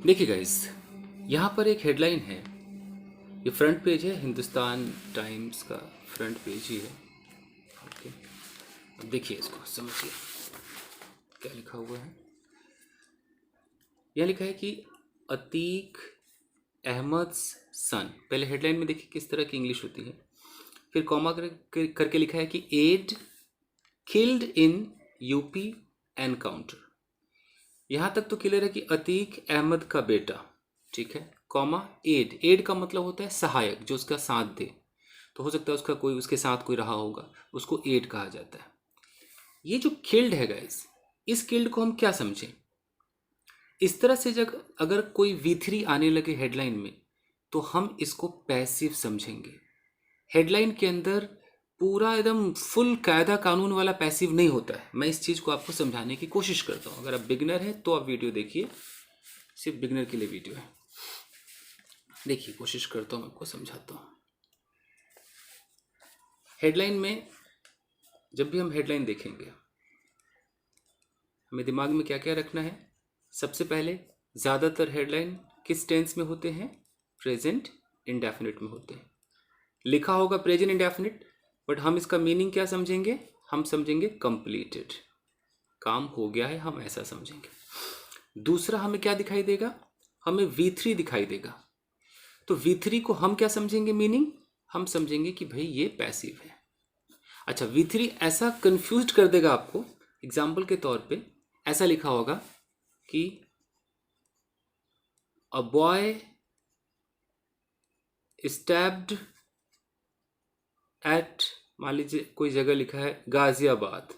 देखिए गाइस, यहाँ पर एक हेडलाइन है। ये फ्रंट पेज है, हिंदुस्तान टाइम्स का फ्रंट पेज ही है। ओके, अब देखिए, इसको समझिए क्या लिखा हुआ है। यह लिखा है कि अतीक अहमद सन। पहले हेडलाइन में देखिए किस तरह की इंग्लिश होती है, फिर कॉमा करके लिखा है कि एड किल्ड इन यूपी एनकाउंटर। यहाँ तक तो क्लियर है कि अतीक अहमद का बेटा, ठीक है, कॉमा एड। एड का मतलब होता है सहायक, जो उसका साथ दे। तो हो सकता है उसका कोई, उसके साथ कोई रहा होगा, उसको एड कहा जाता है। ये जो किल्ड है गाइस, इस किल्ड को हम क्या समझें? इस तरह से जब अगर कोई V3 आने लगे हेडलाइन में, तो हम इसको पैसिव समझेंगे। हेडलाइन के अंदर पूरा एकदम फुल कायदा कानून वाला पैसिव नहीं होता है। मैं इस चीज़ को आपको समझाने की कोशिश करता हूँ। अगर आप बिगनर हैं तो आप वीडियो देखिए, सिर्फ बिगनर के लिए वीडियो है। देखिए, कोशिश करता हूँ, आपको समझाता हूँ। हेडलाइन में जब भी हम हेडलाइन देखेंगे, हमें दिमाग में क्या क्या रखना है? सबसे पहले, ज़्यादातर हेडलाइन किस टेंस में होते हैं? प्रेजेंट इंडेफिनिट में होते हैं। लिखा होगा प्रेजेंट इंडेफिनिट, बट हम इसका मीनिंग क्या समझेंगे? हम समझेंगे कंप्लीटेड, काम हो गया है, हम ऐसा समझेंगे। दूसरा, हमें क्या दिखाई देगा? हमें V3 दिखाई देगा। तो V3 को हम क्या समझेंगे मीनिंग? हम समझेंगे कि भाई ये पैसिव है। अच्छा, V3 ऐसा कंफ्यूज कर देगा आपको। एग्जाम्पल के तौर पे ऐसा लिखा होगा कि अ बॉय स्टैब्ड एट, मान लीजिए कोई जगह लिखा है गाजियाबाद।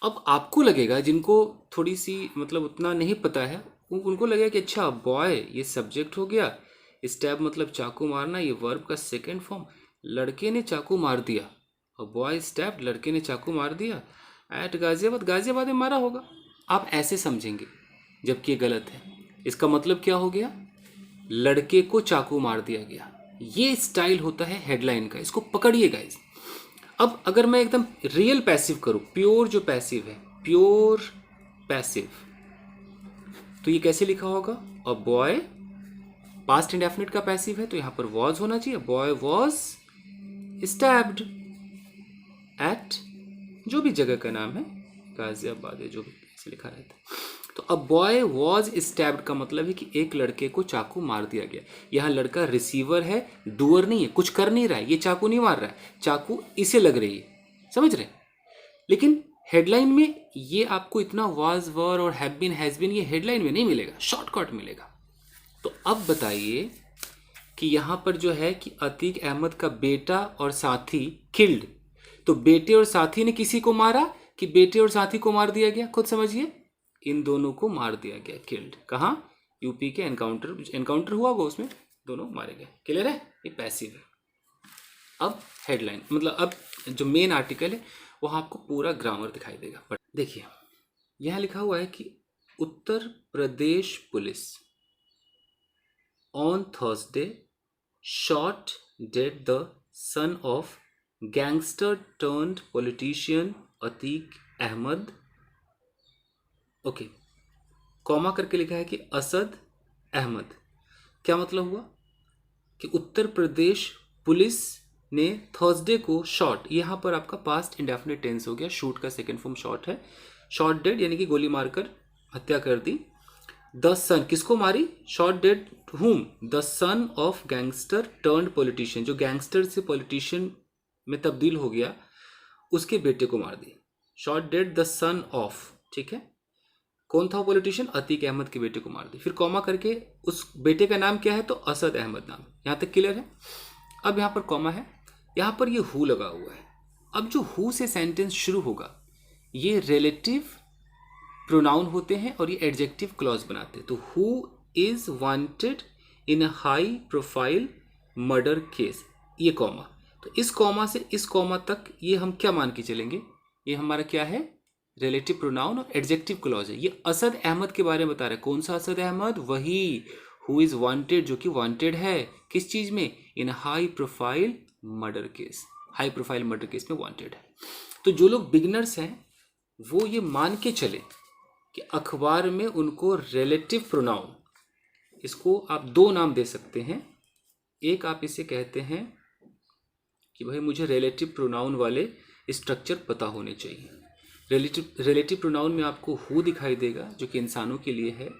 अब आपको लगेगा, जिनको थोड़ी सी मतलब उतना नहीं पता है, उनको लगेगा कि अच्छा बॉय ये सब्जेक्ट हो गया, स्टैब मतलब चाकू मारना, ये वर्ब का सेकंड फॉर्म, लड़के ने चाकू मार दिया, और बॉय स्टैब, लड़के ने चाकू मार दिया एट गाजियाबाद, गाजियाबाद में मारा होगा। आप ऐसे समझेंगे, जबकि ये गलत है। इसका मतलब क्या हो गया? लड़के को चाकू मार दिया गया। ये स्टाइल होता है हेडलाइन का, इसको पकड़िए गाइस। अब अगर मैं एकदम रियल पैसिव करूं, प्योर जो पैसिव है, प्योर पैसिव, तो ये कैसे लिखा होगा? अ बॉय, पास्ट इंडेफिनिट का पैसिव है तो यहां पर वॉज होना चाहिए। बॉय वॉज स्टैब्ड एट, जो भी जगह का नाम है, गाजियाबाद है, जो भी ऐसे लिखा रहता है। तो अ बॉय वॉज स्टैब्ड का मतलब है कि एक लड़के को चाकू मार दिया गया। यहाँ लड़का रिसीवर है, डूअर नहीं है, कुछ कर नहीं रहा है, ये चाकू नहीं मार रहा है, चाकू इसे लग रही है। समझ रहे? लेकिन हेडलाइन में ये आपको इतना वाज वर और हैव बीन हैज बीन ये हेडलाइन में नहीं मिलेगा, शॉर्टकट मिलेगा। तो अब बताइए कि यहां पर जो है कि अतीक अहमद का बेटा और साथी किल्ड, तो बेटे और साथी ने किसी को मारा कि बेटे और साथी को मार दिया गया? खुद समझिए, इन दोनों को मार दिया गया। किल्ड कहाँ? यूपी के एनकाउंटर, एनकाउंटर हुआ वो, उसमें दोनों मारे गए। क्लियर है? ये पैसिव है। अब हेडलाइन मतलब अब जो मेन आर्टिकल है वहाँ आपको पूरा ग्रामर दिखाई देगा। पर देखिए, यहाँ लिखा हुआ है कि Uttar Pradesh police on Thursday shot dead the son of gangster turned politician Atiq Ahmed. Okay, comma करके लिखा है कि असद अहमद। क्या मतलब हुआ कि उत्तर प्रदेश पुलिस ने थर्सडे को शॉट, यहाँ पर आपका पास्ट इंडेफिनिट टेंस हो गया, शूट का सेकेंड फॉर्म शॉट है। शॉट डेड यानी कि गोली मारकर हत्या कर दी। द सन, किसको मारी? Shot dead whom? The son of gangster turned politician, जो गैंगस्टर से पॉलिटिशियन में तब्दील हो गया, उसके बेटे को मार दी। Shot dead the son of, ठीक है, कौन था पॉलिटिशियन? अतीक अहमद के बेटे को मार दी। फिर कॉमा करके उस बेटे का नाम क्या है? तो असद अहमद नाम। यहाँ तक क्लियर है? अब यहाँ पर कॉमा है, यहाँ पर ये हु लगा हुआ है। अब जो हु से सेंटेंस शुरू होगा, ये रिलेटिव प्रोनाउन होते हैं और ये एडजेक्टिव क्लॉज बनाते हैं। तो who is wanted in a high profile murder case, ये कॉमा। तो इस कॉमा से इस कॉमा तक ये हम क्या मान के चलेंगे? ये हमारा क्या है? रिलेटिव प्रोनाउन और एडजेक्टिव क्लॉज है। ये असद अहमद के बारे में बता रहा है। कौन सा असद अहमद? वही हु इज वांटेड, जो कि वांटेड है किस चीज में? इन high profile murder case, high profile murder case में वांटेड है। तो जो लोग बिगनर्स हैं वो ये मान के चले कि अखबार में उनको रिलेटिव प्रोनाउन, इसको आप दो नाम दे सकते हैं। एक आप इसे कहते हैं कि भाई मुझे रिलेटिव प्रोनाउन वाले स्ट्रक्चर पता होने चाहिए। रिलेटिव प्रोनाउन में आपको हु दिखाई देगा जो कि इंसानों के लिए है,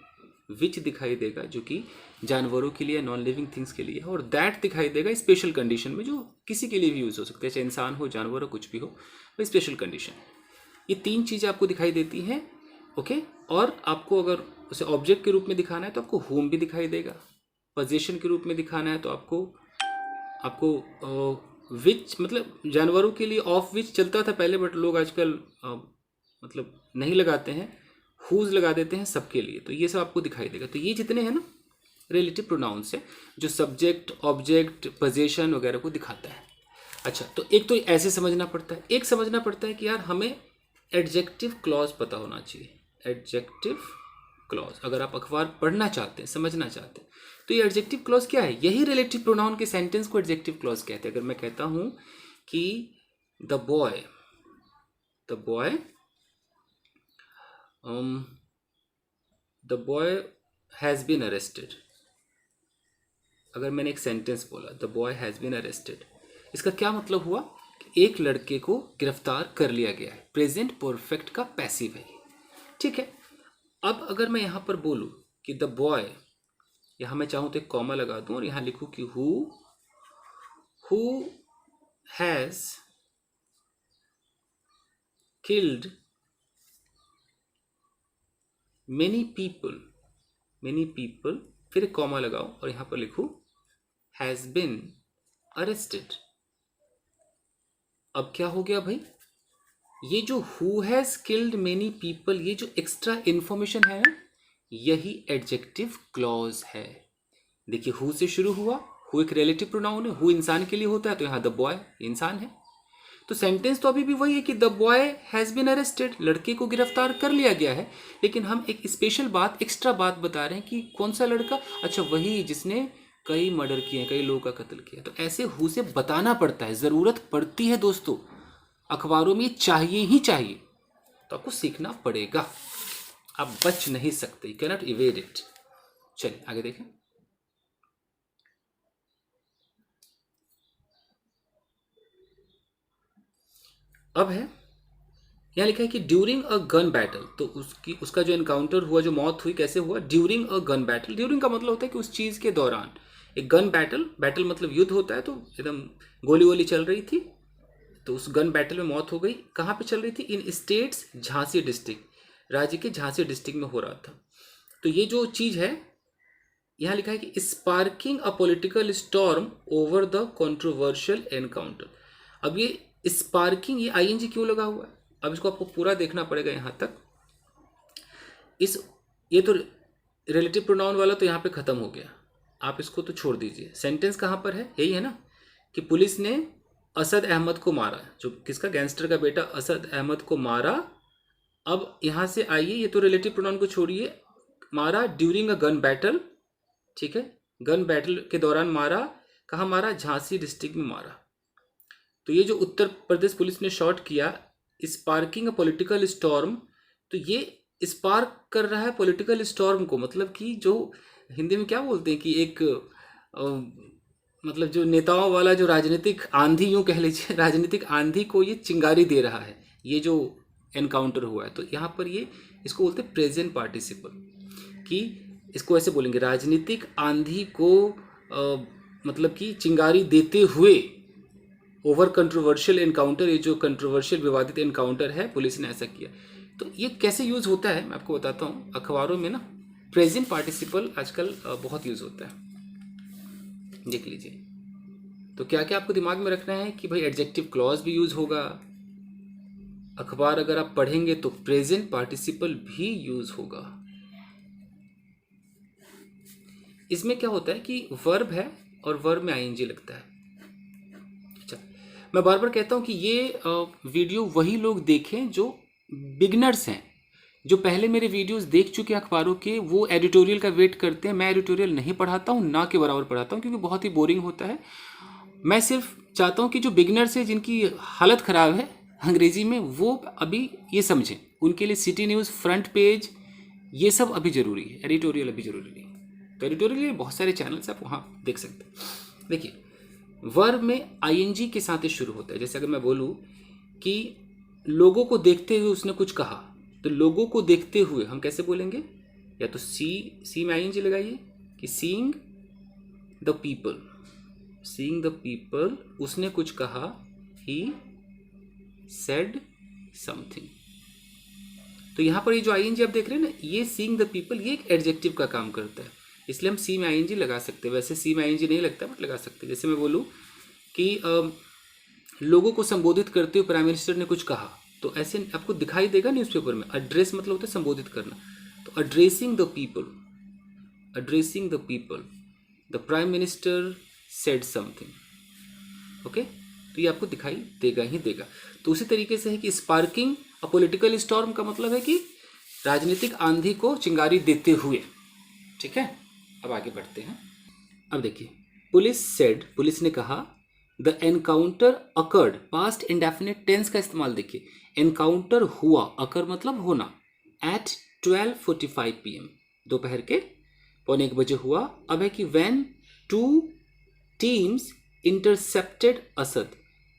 विच दिखाई देगा जो कि जानवरों के लिए, नॉन लिविंग थिंग्स के लिए है, और दैट दिखाई देगा स्पेशल कंडीशन में जो किसी के लिए भी यूज़ हो सकते हैं, चाहे इंसान हो, जानवर हो, कुछ भी हो, वो स्पेशल कंडीशन। ये तीन चीज़ें आपको दिखाई देती हैं। ओके, और आपको अगर उसे ऑब्जेक्ट के रूप में दिखाना है तो आपको होम भी दिखाई देगा, पोजीशन के रूप में दिखाना है तो आपको विच, मतलब जानवरों के लिए ऑफ विच चलता था पहले, बट लोग आजकल मतलब नहीं लगाते हैं, हुज लगा देते हैं सबके लिए, तो ये सब आपको दिखाई देगा। तो ये जितने हैं ना रिलेटिव प्रोनाउंस है जो सब्जेक्ट, ऑब्जेक्ट, पोजीशन वगैरह को दिखाता है। अच्छा, तो एक तो ऐसे समझना पड़ता है, एक समझना पड़ता है कि यार हमें एडजेक्टिव क्लॉज पता होना चाहिए। एडजेक्टिव क्लॉज अगर आप अखबार पढ़ना चाहते हैं, समझना चाहते हैं, तो ये एडजेक्टिव क्लॉज क्या है? यही रिलेटिव प्रोनाउन के सेंटेंस को एडजेक्टिव क्लॉज कहते हैं। अगर मैं कहता हूं कि the boy has been arrested, अगर मैंने एक सेंटेंस बोला the boy has been arrested, इसका क्या मतलब हुआ कि एक लड़के को गिरफ्तार कर लिया गया है। प्रेजेंट परफेक्ट का पैसिव है, ठीक है। अब अगर मैं यहाँ पर बोलूँ कि द बॉय, यहाँ मैं चाहूँ तो एक कॉमा लगा दूँ और यहाँ लिखूँ कि who has killed many people, फिर एक कॉमा लगाओ और यहाँ पर लिखूँ हैज़ बिन अरेस्टेड। अब क्या हो गया भाई, ये जो who has killed many people, ये जो एक्स्ट्रा इंफॉर्मेशन है ना, यही एडजेक्टिव क्लॉज है। देखिए हु से शुरू हुआ, हु एक रिलेटिव प्रोनाउन है, हु इंसान के लिए होता है, तो यहाँ द बॉय इंसान है, तो सेंटेंस तो अभी भी वही है कि the boy has been arrested, लड़के को गिरफ्तार कर लिया गया है, लेकिन हम एक स्पेशल बात, एक्स्ट्रा बात बता रहे हैं कि कौन सा लड़का, अच्छा वही जिसने कई मर्डर किए, कई लोगों का कत्ल किया। तो ऐसे हु से बताना पड़ता है, ज़रूरत पड़ती है दोस्तों, अखबारों में चाहिए ही चाहिए, तो आपको सीखना पड़ेगा, आप बच नहीं सकते, यू कैनॉट इवेड इट। चलिए आगे देखें। अब है यहाँ लिखा है कि ड्यूरिंग अ गन बैटल, तो उसका जो एनकाउंटर हुआ, जो मौत हुई, कैसे हुआ? During a gun battle. During का मतलब होता है कि उस चीज़ के दौरान, एक गन बैटल, बैटल मतलब युद्ध होता है, तो एकदम गोली वोली चल रही थी, तो उस गन बैटल में मौत हो गई। कहाँ पे चल रही थी? इन स्टेट्स, झांसी डिस्ट्रिक्ट, राज्य के झांसी डिस्ट्रिक्ट में हो रहा था। तो ये जो चीज़ है यहाँ लिखा है कि sparking a political storm over the controversial encounter. अब ये स्पार्किंग, ये आईएनजी क्यों लगा हुआ है? अब इसको आपको पूरा देखना पड़ेगा यहाँ तक। ये तो रिलेटिव प्रोनाउन वाला तो यहाँ पे ख़त्म हो गया, आप इसको तो छोड़ दीजिए। सेंटेंस कहाँ पर है? यही है ना कि पुलिस ने असद अहमद को मारा, जो किसका, गैंगस्टर का बेटा असद अहमद को मारा। अब यहाँ से आइए, ये तो रिलेटिव प्रोनाउन को छोड़िए, मारा ड्यूरिंग अ गन बैटल, ठीक है, गन बैटल के दौरान मारा। कहाँ मारा? झांसी डिस्ट्रिक्ट में मारा। तो ये जो उत्तर प्रदेश पुलिस ने शॉट किया, स्पार्किंग अ पॉलिटिकल स्टॉर्म, तो ये स्पार्क कर रहा है पॉलिटिकल स्टॉर्म को, मतलब कि जो हिंदी में क्या बोलते हैं कि एक मतलब जो नेताओं वाला जो राजनीतिक आंधी, यूँ कह लीजिए, राजनीतिक आंधी को ये चिंगारी दे रहा है, ये जो एनकाउंटर हुआ है। तो यहाँ पर ये, इसको बोलते हैं प्रेजेंट पार्टिसिपल, कि इसको ऐसे बोलेंगे, राजनीतिक आंधी को मतलब कि चिंगारी देते हुए ओवर कंट्रोवर्शियल एनकाउंटर, ये जो कंट्रोवर्शियल विवादित एनकाउंटर है, पुलिस ने ऐसा किया। तो ये कैसे यूज़ होता है मैं आपको बताता हूँ। अखबारों में ना प्रेजेंट पार्टिसिपल आजकल बहुत यूज़ होता है, देख लीजिए। तो क्या क्या आपको दिमाग में रखना है कि भाई एडजेक्टिव क्लॉज भी यूज़ होगा, अखबार अगर आप पढ़ेंगे तो प्रेजेंट पार्टिसिपल भी यूज़ होगा। इसमें क्या होता है कि वर्ब है और वर्ब में आईएनजी लगता है। अच्छा, मैं बार बार कहता हूँ कि ये वीडियो वही लोग देखें जो बिगनर्स हैं, जो पहले मेरे वीडियोस देख चुके हैं अखबारों के, वो एडिटोरियल का वेट करते हैं। मैं एडिटोरियल नहीं पढ़ाता हूँ, ना के बराबर पढ़ाता हूँ, क्योंकि बहुत ही बोरिंग होता है। मैं सिर्फ चाहता हूँ कि जो बिगनर्स हैं, जिनकी हालत ख़राब है अंग्रेज़ी में, वो अभी ये समझें। उनके लिए सिटी न्यूज़ फ्रंट पेज, ये सब अभी जरूरी है, एडिटोरियल अभी जरूरी नहीं है। तो एडिटोरियल बहुत सारे चैनल्स आप वहाँ देख सकते हैं। देखिए वर्ब में आईएनजी के साथ ही शुरू होता है। जैसे अगर मैं बोलूँ कि लोगों को देखते हुए उसने कुछ कहा, तो लोगों को देखते हुए हम कैसे बोलेंगे? या तो सी में आईएनजी लगाइए कि seeing the people, seeing the people, उसने कुछ कहा, ही सेड समथिंग। तो यहाँ पर ये जो आईएनजी आप देख रहे हैं ना, ये सीइंग द पीपल, ये एक एडजेक्टिव का काम करता है, इसलिए हम सी में आईएनजी लगा सकते हैं। वैसे सी में आईएनजी नहीं लगता बट लगा सकते हैं। जैसे मैं बोलूँ कि लोगों को संबोधित करते हुए प्राइम मिनिस्टर ने कुछ कहा, तो ऐसे आपको दिखाई देगा न्यूज़पेपर में। एड्रेस मतलब होता है संबोधित करना, तो addressing the people, addressing the people, the prime minister said something. Okay, तो ये आपको दिखाई देगा ही देगा। तो उसी तरीके से है कि स्पार्किंग अ पॉलिटिकल स्टॉर्म का मतलब है कि राजनीतिक आंधी को चिंगारी देते हुए। ठीक है, अब आगे बढ़ते हैं। अब देखिए पुलिस सेड, पुलिस ने कहा, the encounter occurred, past indefinite tense का इस्तेमाल देखिए, एनकाउंटर हुआ, अकर मतलब होना, एट 12:45 PM, दोपहर के 1:15 हुआ। अब है कि व्हेन 2 टीम्स इंटरसेप्टेड असद,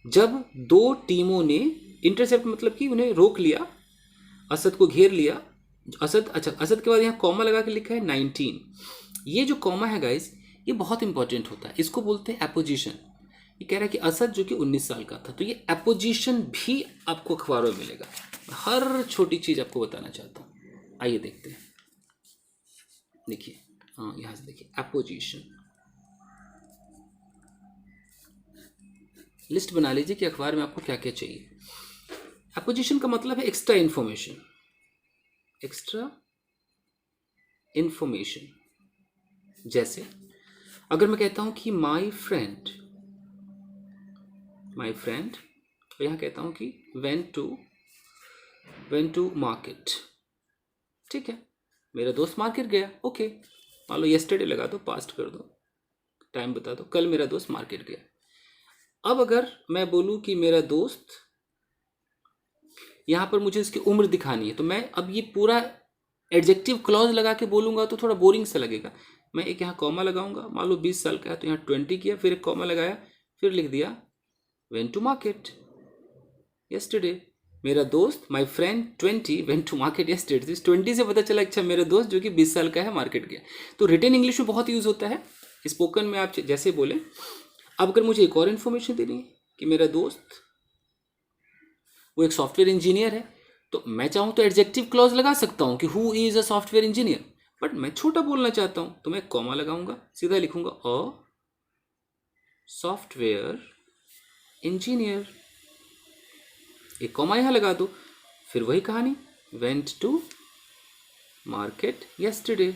जब 2 टीमों ने, इंटरसेप्ट मतलब कि उन्हें रोक लिया, असद को घेर लिया। असद, अच्छा असद के बाद यहाँ कॉमा लगा के लिखा है 19। ये जो कॉमा है गाइस, ये बहुत इंपॉर्टेंट होता है, इसको बोलते हैं एपोजिशन। ये कह रहा है कि असद जो कि 19 साल का था, तो ये एपोजिशन भी आपको अखबारों में मिलेगा। हर छोटी चीज आपको बताना चाहता हूँ। आइए देखते हैं। देखिए हाँ, यहाँ से देखिए एपोजिशन, लिस्ट बना लीजिए कि अखबार में आपको क्या क्या चाहिए। एपोजिशन का मतलब है एक्स्ट्रा इंफॉर्मेशन, एक्स्ट्रा इंफॉर्मेशन। जैसे अगर मैं कहता हूं कि माई फ्रेंड, माई फ्रेंड, तो यहां कहता हूं कि वेंट टू मार्केट। ठीक है, मेरा दोस्त मार्केट गया। ओके, मान लो यस्टरडे लगा दो, पास्ट कर दो, टाइम बता दो, कल मेरा दोस्त मार्केट गया। अब अगर मैं बोलूं कि मेरा दोस्त, यहां पर मुझे इसकी उम्र दिखानी है, तो मैं अब ये पूरा एडजेक्टिव क्लॉज लगा के बोलूंगा तो थोड़ा बोरिंग सा लगेगा। मैं एक यहाँ कॉमा लगाऊंगा, मान लो 20 साल का है तो यहाँ 20 किया, फिर एक कॉमा लगाया, फिर लिख दिया वेंट टू मार्केट यस्टरडे। मेरा दोस्त, my friend 20 went to market yesterday. 20 से पता चला अच्छा मेरा दोस्त जो कि 20 साल का है मार्केट गया। तो रिटन इंग्लिश में बहुत यूज होता है, स्पोकन में आप जैसे बोले। अब अगर मुझे एक और इन्फॉर्मेशन देनी है कि मेरा दोस्त वो एक सॉफ्टवेयर इंजीनियर है, तो मैं चाहूँ तो एडजेक्टिव क्लॉज लगा सकता हूँ कि who is a software engineer, but मैं छोटा बोलना चाहता हूँ तो मैं कॉमा लगाऊंगा, सीधा लिखूंगा अ सॉफ्टवेयर इंजीनियर, एक कॉमा यहाँ लगा दो, फिर वही कहानी, वेंट टू मार्केट यस्टरडे।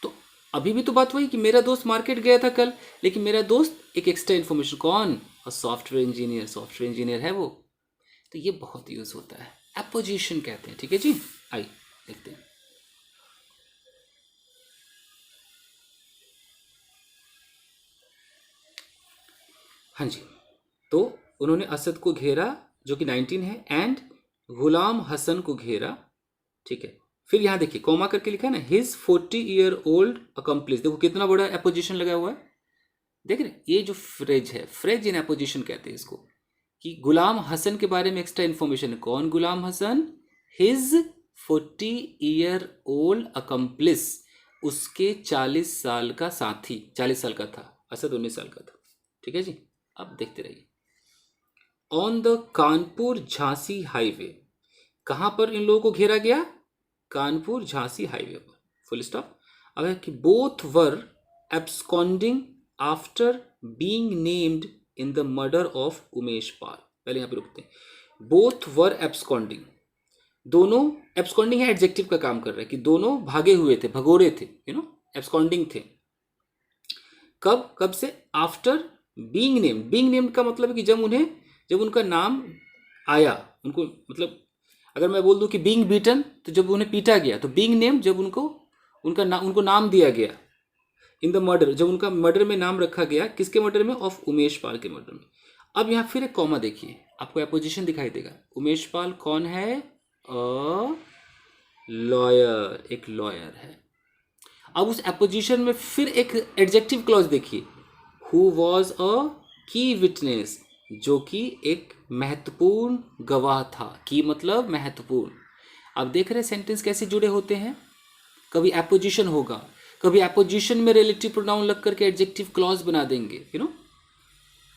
तो अभी भी तो बात वही कि मेरा दोस्त मार्केट गया था कल, लेकिन मेरा दोस्त एक एक्स्ट्रा इन्फॉर्मेशन, कौन? A software engineer, software engineer है वो। तो ये बहुत यूज होता है, एपोजिशन कहते हैं। ठीक है जी, आइए देखते हैं। हाँ जी, तो उन्होंने असद को घेरा जो कि 19 है, एंड गुलाम हसन को घेरा। ठीक है, फिर यहां देखिए कॉमा करके लिखा है ना, हिज 40-year old अकम्प्लिस। देखो कितना बड़ा एपोजिशन लगा हुआ है, देख रहे? ये जो फ्रेज है, फ्रेज इन एपोजिशन कहते हैं इसको, कि गुलाम हसन के बारे में एक्स्ट्रा इन्फॉर्मेशन है। कौन गुलाम हसन? हिज 40-year-old अकम्प्लिस, उसके 40 साल का साथी, 40 साल का था, असद 19 साल का था। ठीक है जी, अब देखते रहिए। On the Kanpur Jhansi highway, कहां पर इन लोगों को घेरा गया? कानपुर झांसी हाईवे पर, फुल स्टॉप। अब है कि both were absconding after being named in the murder of Umesh Pal. पहले यहां पे रुकते हैं। बोथ वर एब्सकॉन्डिंग, दोनों, एब्सकॉन्डिंग है एडजेक्टिव का काम कर रहा है कि दोनों भागे हुए थे, भगोड़े थे, एब्सकॉन्डिंग थे। कब कब से? After being named. Being named का मतलब है कि जब उनका नाम आया, उनको, मतलब अगर मैं बोल दूं कि बीइंग बीटन, तो जब उन्हें पीटा गया, तो बीइंग नेम्ड जब उनको नाम दिया गया, इन द मर्डर, जब उनका मर्डर में नाम रखा गया, किसके मर्डर में? ऑफ उमेश पाल के मर्डर में। अब यहाँ फिर एक कॉमा देखिए, आपको एपोजिशन दिखाई देगा। उमेश पाल कौन है? अ लॉयर, एक लॉयर है। अब उस एपोजिशन में फिर एक एडजेक्टिव क्लॉज देखिए, हु वॉज अ की विटनेस, जो कि एक महत्वपूर्ण गवाह था। की मतलब महत्वपूर्ण। अब देख रहे सेंटेंस कैसे जुड़े होते हैं, कभी एपोजिशन होगा, कभी एपोजिशन में रिलेटिव प्रोनाउन लग करके एडजेक्टिव क्लॉज बना देंगे,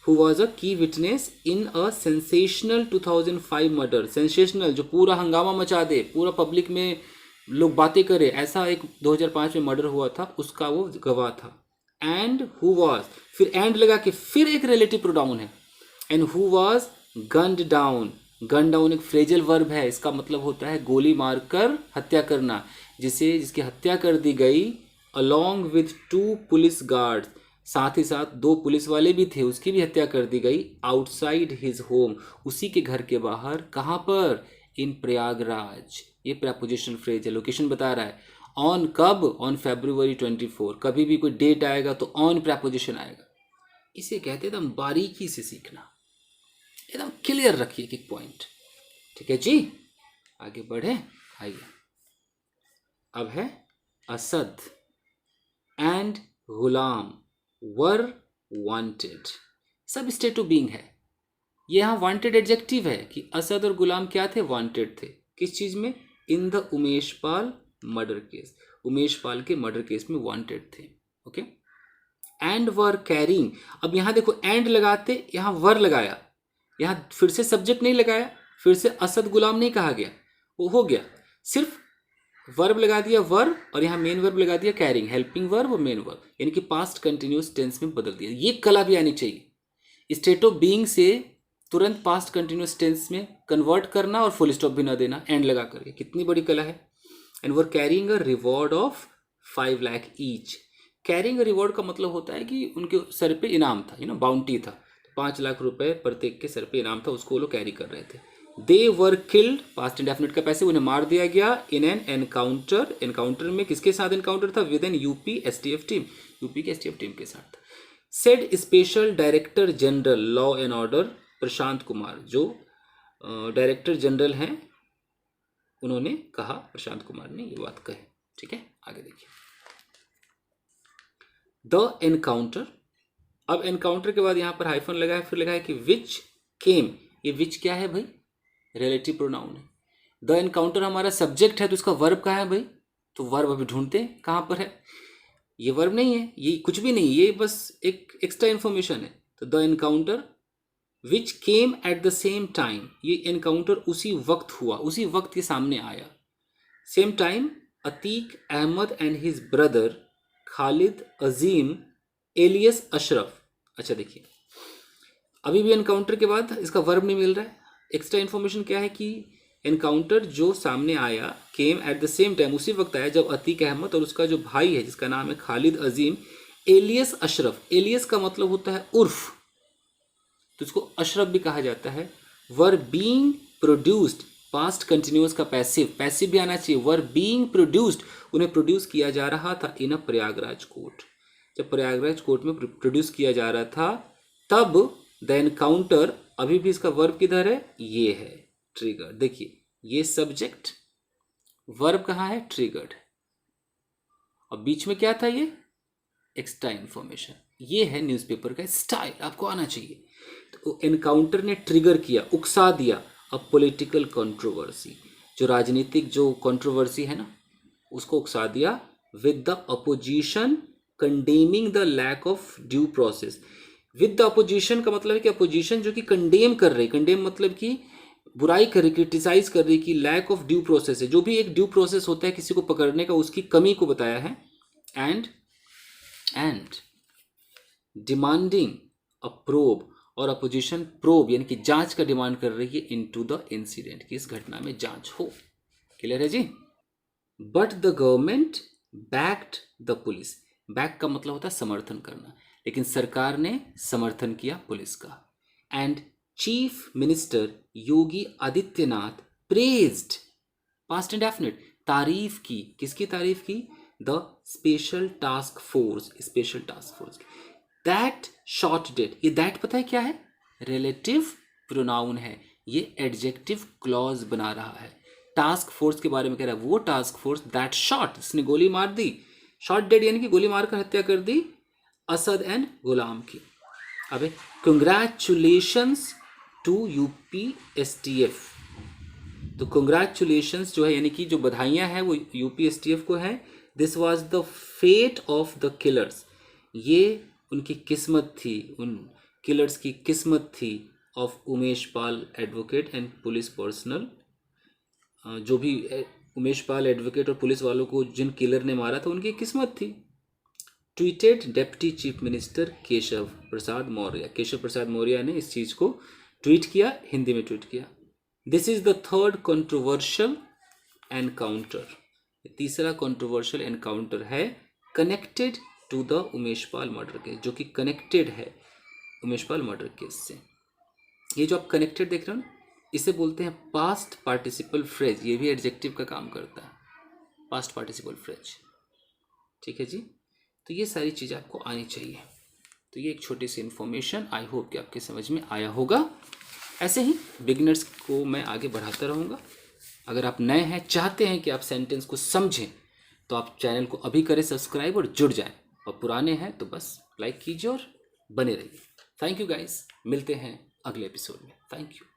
हु वॉज अ की witness in a sensational 2005 murder. Sensational, जो पूरा हंगामा मचा दे, पूरा पब्लिक में लोग बातें करे, ऐसा एक 2005 में मर्डर हुआ था, उसका वो गवाह था। एंड हु वॉज, फिर एंड लगा के फिर एक रिलेटिव प्रोनाउन है, and who was gunned down. Gun down एक फ्रेजल वर्ब है, इसका मतलब होता है गोली मारकर हत्या करना, जिसकी हत्या कर दी गई अलॉन्ग विथ 2 पुलिस गार्ड्स, साथ ही साथ 2 पुलिस वाले भी थे, उसकी भी हत्या कर दी गई आउटसाइड हिज होम, उसी के घर के बाहर। कहाँ पर? इन प्रयागराज। ये प्रपोजिशन फ्रेज है, लोकेशन बता रहा है। ऑन कब? On February 24। कभी भी कोई डेट आएगा तो ऑन प्रपोजिशन आएगा। इसे कहते एकदम बारीकी से सीखना, एकदम क्लियर रखिए एक पॉइंट। ठीक है जी, आगे बढ़े। आइए, अब है Asad and Ghulam were wanted. सब स्टेट ऑफ बीइंग है। ये यहाँ वांटेड एडजेक्टिव है कि असद और गुलाम क्या थे? वांटेड थे। किस चीज में? In the Umesh Pal murder case. Umesh Pal के मर्डर केस में वांटेड थे। ओके। And were carrying. अब यहाँ देखो, एंड लगाते यहाँ वर लगाया, यहाँ फिर से सब्जेक्ट नहीं लगाया, फिर से असद गुलाम नहीं कहा गया, वो हो गया। सिर्फ वर्ब लगा दिया वर्ब, और यहाँ मेन वर्ब लगा दिया कैरिंग, हेल्पिंग वर्ब और मेन वर्ब, यानी कि पास्ट कंटिन्यूअस टेंस में बदल दिया। ये कला भी आनी चाहिए, स्टेट ऑफ बीइंग से तुरंत पास्ट कंटिन्यूअस टेंस में कन्वर्ट करना और फुल स्टॉप भी ना देना एंड लगा करके, कितनी बड़ी कला है। And were carrying a reward of 5 lakh each. Carrying a reward का मतलब होता है कि उनके सर पे इनाम था, बाउंटी था, 5 लाख रुपए प्रत्येक के सर पे इनाम था, उसको वो लोग कैरी कर रहे थे। दे वर किल्ड, पास्ट इंडेफिनिट का पैसे, उन्हें मार दिया गया इन एन एनकाउंटर। एनकाउंटर में किसके साथ एनकाउंटर था? With an UP STF team, UP के एसटीएफ टीम के साथ। Said special director general law and order Prashant Kumar, जो डायरेक्टर जनरल हैं, उन्होंने कहा, प्रशांत कुमार ने ये बात कही। ठीक है, आगे देखिए। The encounter. अब एनकाउंटर के बाद यहां पर हाइफन लगा है, फिर लगा है कि विच केम। ये विच क्या है भाई? रिलेटिव प्रोनाउन है। द एनकाउंटर हमारा सब्जेक्ट है, तो इसका वर्ब कहाँ है भाई? तो वर्ब अभी ढूंढते हैं कहां पर है। ये वर्ब नहीं है, ये कुछ भी नहीं, ये बस एक एक्स्ट्रा इंफॉर्मेशन है। तो the encounter which came at the same time, ये एनकाउंटर उसी वक्त हुआ, उसी वक्त के सामने आया। Same time Atiq Ahmed and his brother Khalid Azim alias Ashraf. अच्छा देखिए, अभी भी एनकाउंटर के बाद इसका वर्ब नहीं मिल रहा है। एक्स्ट्रा इन्फॉर्मेशन क्या है कि एनकाउंटर जो सामने आया, केम एट द सेम टाइम, उसी वक्त आया जब अतीक अहमद और उसका जो भाई है जिसका नाम है खालिद अजीम एलियस अशरफ। एलियस का मतलब होता है उर्फ, तो इसको अशरफ भी कहा जाता है। Were being produced, past continuous का पैसिव, पैसिव भी आना चाहिए। वर बीइंग प्रोड्यूस्ड, उन्हें प्रोड्यूस किया जा रहा था इन अ प्रयागराज कोर्ट। जब प्रयागराज कोर्ट में प्रोड्यूस किया जा रहा था, तब द एनकाउंटर, अभी भी इसका वर्ब किधर है? ये है ट्रिगर। देखिए, ये सब्जेक्ट, वर्ब कहाँ है? ट्रिगर्ड। और बीच में क्या था? ये एक्स्ट्रा इंफॉर्मेशन। ये है न्यूज़पेपर का स्टाइल, आपको आना चाहिए। तो एनकाउंटर ने ट्रिगर किया, उकसा दिया अ पॉलिटिकल कंट्रोवर्सी, जो राजनीतिक जो कंट्रोवर्सी है ना, उसको उकसा दिया। With the opposition condemning the lack of due process. With the opposition का मतलब है कि अपोजिशन जो कि कंडेम कर रही, कंडेम मतलब कि बुराई कर रही, क्रिटिसाइज कर रही कि लैक ऑफ ड्यू प्रोसेस है, जो भी एक ड्यू प्रोसेस होता है किसी को पकड़ने का, उसकी कमी को बताया है। एंड डिमांडिंग अ प्रोब, और अपोजिशन प्रोब यानी कि जांच का डिमांड कर रही है इनटू द इंसिडेंट, की इस घटना में जांच हो। क्लियर है जी? But the government backed the police. Back का मतलब होता है समर्थन करना, लेकिन सरकार ने समर्थन किया पुलिस का। And chief minister Yogi Adityanath praised, past indefinite, तारीफ की, किसकी तारीफ की? The special task force, special task force की। दैट शॉट डेड, ये दैट पता है क्या है? रिलेटिव प्रोनाउन है, ये एडजेक्टिव क्लॉज बना रहा है। टास्क फोर्स के बारे में कह रहा है, वो टास्क फोर्स दैट शॉट, इसने गोली मार दी, शॉट डेड यानी कि गोली मारकर हत्या कर दी असद एंड गुलाम की। अबे कंग्रेचुलेशंस टू यूपीएसटीएफ, तो कंग्रेचुलेशंस जो है यानी कि जो बधाइयाँ हैं वो यूपीएसटीएफ को है। This was the fate of the killers, ये उनकी किस्मत थी, उन किलर्स की किस्मत थी, of Umesh Pal advocate and police personnel, जो भी उमेश पाल एडवोकेट और पुलिस वालों को जिन किलर ने मारा था उनकी किस्मत थी। Tweeted deputy chief minister Keshav Prasad Maurya, Keshav Prasad Maurya ने इस चीज़ को ट्वीट किया, हिंदी में ट्वीट किया। This is the third controversial encounter, तीसरा कंट्रोवर्शियल एनकाउंटर है connected to the Umesh Pal murder case, जो कि कनेक्टेड है उमेश पाल मर्डर केस से। ये जो आप कनेक्टेड देख रहे हो ना, इसे बोलते हैं पास्ट पार्टिसिपल फ्रेज, ये भी एडजेक्टिव का काम करता है, पास्ट पार्टिसिपल फ्रेज। ठीक है जी, तो ये सारी चीज़ें आपको आनी चाहिए। तो ये एक छोटी सी इन्फॉर्मेशन, आई होप कि आपके समझ में आया होगा। ऐसे ही बिगिनर्स को मैं आगे बढ़ाता रहूँगा। अगर आप नए हैं, चाहते हैं कि आप सेंटेंस को समझें, तो आप चैनल को अभी करें सब्सक्राइब और जुड़ जाएं, और पुराने हैं तो बस लाइक कीजिए और बने रहिए। थैंक यू गाइस, मिलते हैं अगले एपिसोड में। Thank you.